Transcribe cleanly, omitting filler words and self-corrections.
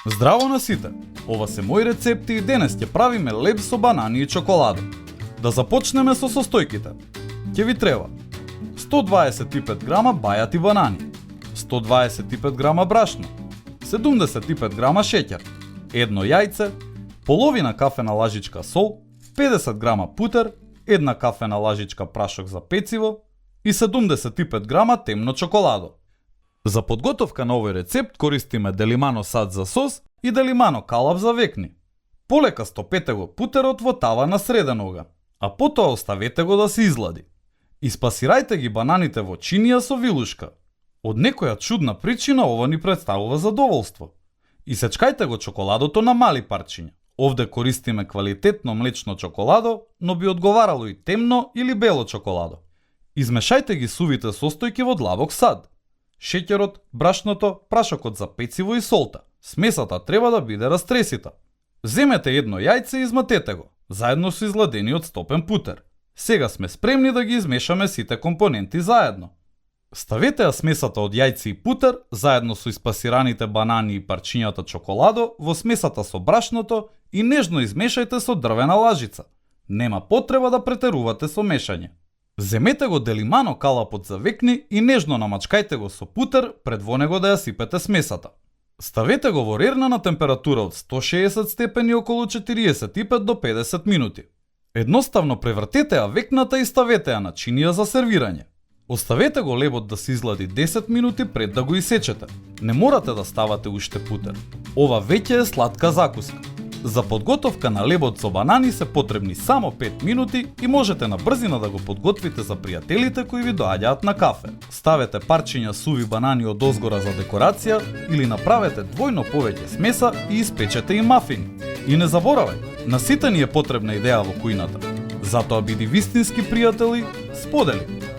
Здраво на сите! Ова се мои рецепти и денес ќе правиме леб со банани и чоколадо. Да започнеме со состојките. Ќе ви треба 125 грама бајати банани, 125 грама брашно, 75 грама шеќер, едно јајце, половина кафена лажичка сол, 50 грама путер, една кафена лажичка прашок за пecivo и 75 грама темно чоколадо. За подготовка на овој рецепт користиме делимано сад за сос и делимано калап за векни. Полека стопете го путерот во тава на среден оган, а потоа оставете го да се излади. Испасирајте ги бананите во чинија со вилушка. Од некоја чудна причина ова ни представува задоволство. Исечкајте го чоколадото на мали парчиња. Овде користиме квалитетно млечно чоколадо, но би одговарало и темно или бело чоколадо. Измешајте ги сувите состојки во длабок сад. Шеќерот, брашното, прашокот за пecivo и солта. Смесата треба да биде растресита. Земете едно јајце и изматете го, заедно со изладениот стопен путер. Сега сме спремни да ги измешаме сите компоненти заедно. Ставете ја смесата од јајце и путер, заедно со испасираните банани и парчињата чоколадо, во смесата со брашното и нежно измешајте со дрвена лажица. Нема потреба да претерувате со мешање. Земете го делимано калапот за векни и нежно намачкајте го со путер пред во него да ја сипете смесата. Ставете го во рернана температура од 160 степени околу 45 до 50 минути. Едноставно превртете ја векната и ставете ја на чинија за сервирање. Оставете го лебот да се излади 10 минути пред да го исечете. Не морате да ставате уште путер. Ова веќе е сладка закуска. За подготовка на лебот со банани се потребни само 5 минути и можете на брзина да го подготвите за пријателите кои ви доаѓаат на кафе. Ставете парчиња суви банани од озгора за декорација или направете двојно повеќе смеса и испечете и мафини. И не заборавај, на сите ни е потребна идеја во кујната. Затоа биди вистински пријатели, сподели.